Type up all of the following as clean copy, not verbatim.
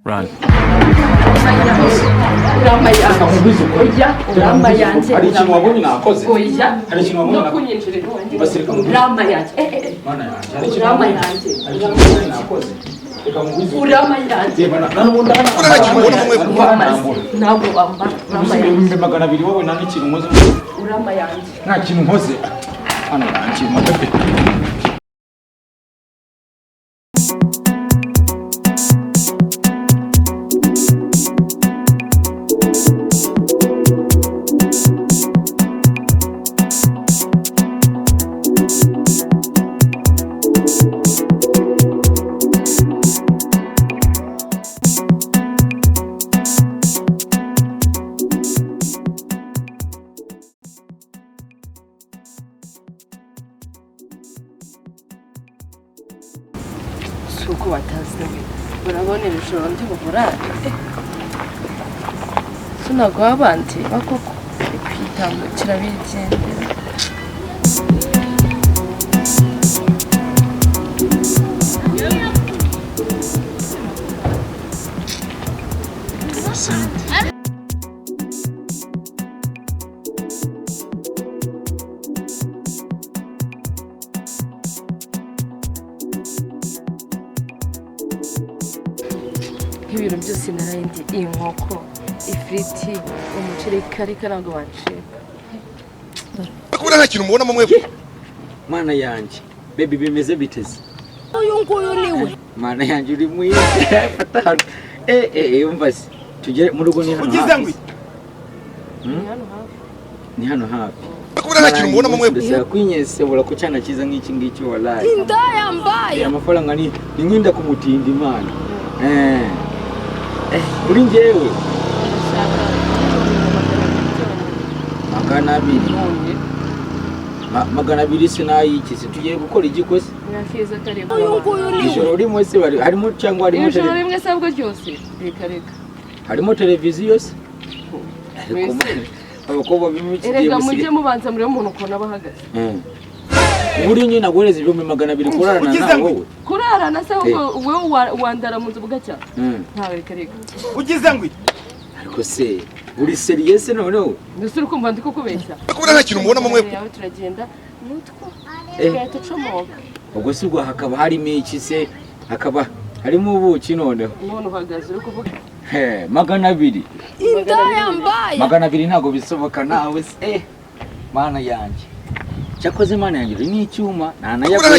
Run. Suko batazwe urabona ibishoro ndi bugura sunagwa abandi bakoko kwitambukira bigendera ibintu byose narindi inkoko ifriti umuceri kari karango wanciye akubona nta kintu mubona mwe mana yanje baby bimeze biteze uyu nguyu niwe mana yanje uri mwiza fata umva se tugere mu rugo ni hano hafi ni hano hafi akubona nta kintu mubona mwe ndashaka kwinyese bura ko cyana kiza nk'iki ngiki wallahi indaya mbaye amafaranga ni nk'inda kumutindi imana uri njyewe magana abiri sinayiki se tugiye gukora igikoze nyakiza kare ijoro rimwe se harimo cyangwa harimo ijoro rimwe sabwo cyose reka harimo televiziyo se abakobwa b'imikigiye erega mujye mubanza muri umuntu ukona bahagaze uri nyine nagoreza 200 kurarana na wowe kurarana se wowe wandara mu nzu bugacya ntawe reka ugize ngwi ariko se uri serious noneho ndusura kumva ndiko kubeshya akubona nta kintu mubona mwe yawe turagenda mutwa gato comoka ubwo si bwo hakaba harimo iki se hakaba harimo ubuki noneho umuntu uhagaze uri kuvuga 200 indaya mbaye 200 ntago bisoboka nawe se mana yanje cyakoze mana yanjye ni icyuma nana yakubona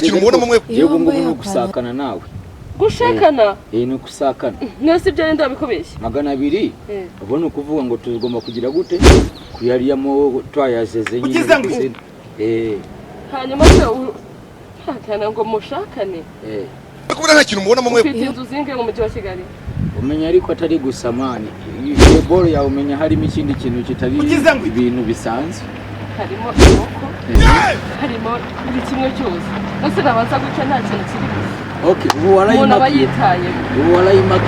yego ngo no gusakana nawe gushakana no gusakana nose byo nda bikobeshya 200 ubona ukuvuga ngo tugomba kugira gute kuyariyamo twayazeze nyine hanyuma se hakana ngo mushakane akubona nta kintu mubona mwe ufite inzu zinge mu mujyi wa Kigali umenya ariko atari gusamani bolo yawe umenya harimo ikindi kintu kitari ibintu bisanzwe harimo inkoko harimo buri kimwe cyose nose nabanza guca nta kintu kiri okay ubu warayimaki ubu warayimaki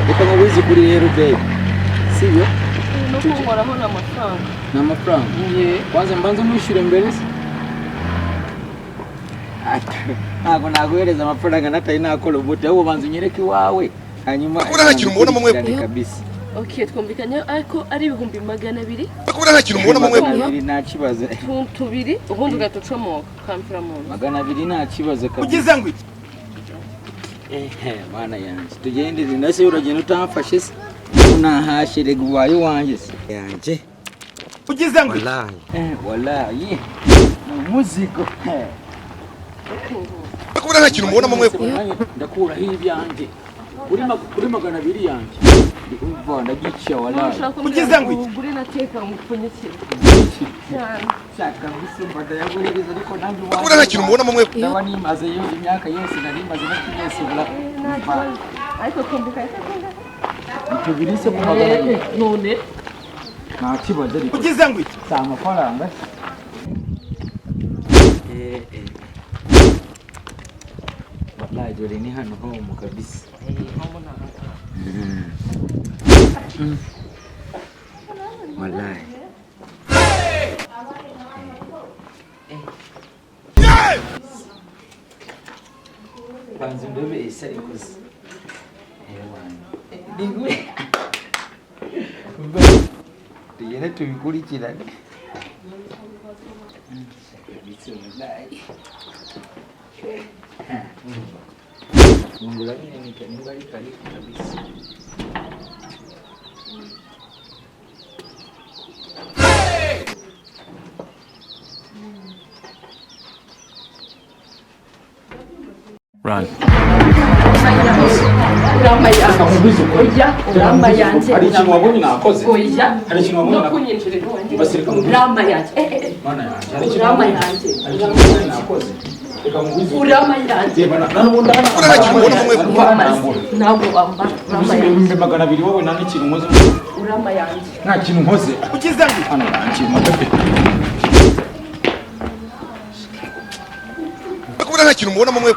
reka ngo wizi kuri rero babe sibyo no kunkoraho n'amafaranga kwanza mbanza mwishyure mbere se ntago naguhereza amafaranga nataye nakora ubute ahubwo banza unyereke iwawe hanyuma akubona nta kintu mubona mwe kabisa okay twumvikanye ariko ari 200 akubona nta kintu mubona mwe 200 nta kibazo tubiri ubundi gatocomoka kamfira mu 200 nta kibazo kabisa ugize ngwi mana yanjye tugende nase uragenda utamfashe se unahashe rega wayo wanje se yanje ugize ngwi wallahi muzigo akubona nta kintu mubona mwe ndakura hibyanje kuri 200 yanjye umva ndagicia wallahi ugize ngwi ugure nateka umupfunyikira shaka bisumba yaguririza ariko nanjye akubona nta kintu mubona mwe ndaba nimaze yo imyaka yose narimaze nakigese bula ariko kumbuka tubirise ku 200 none nta kibazo ariko ugize ngwi sa amafaranga wallahi dore ni hano ho mu kabisa wallahi banzu ndobe isari kuzi Digure. Tugende tubikurikirane. Ngula ni kanibali kabisa. Run. Urama yanjye. Hari ikintu wabonye nakoze? Oya. Hari ikintu wabonye No nakoze? kunyinjirira wanjye. Basirika mu Urama yanjye. Mana yanjye. Hari ikintu Urama wabonye? yanjye. Hari ikintu wabonye nakoze? Reka mubizi. Urama yanjye. Urama yanjye. Ntabwo wambara. Urama yanjye. Ibihumbi 200 wowe nta n'ikintu nkoze. Urama yanjye. Nta kintu nkoze. Ugize ngo Hano nta kintu nkoze. akubona nta kintu mubona mwe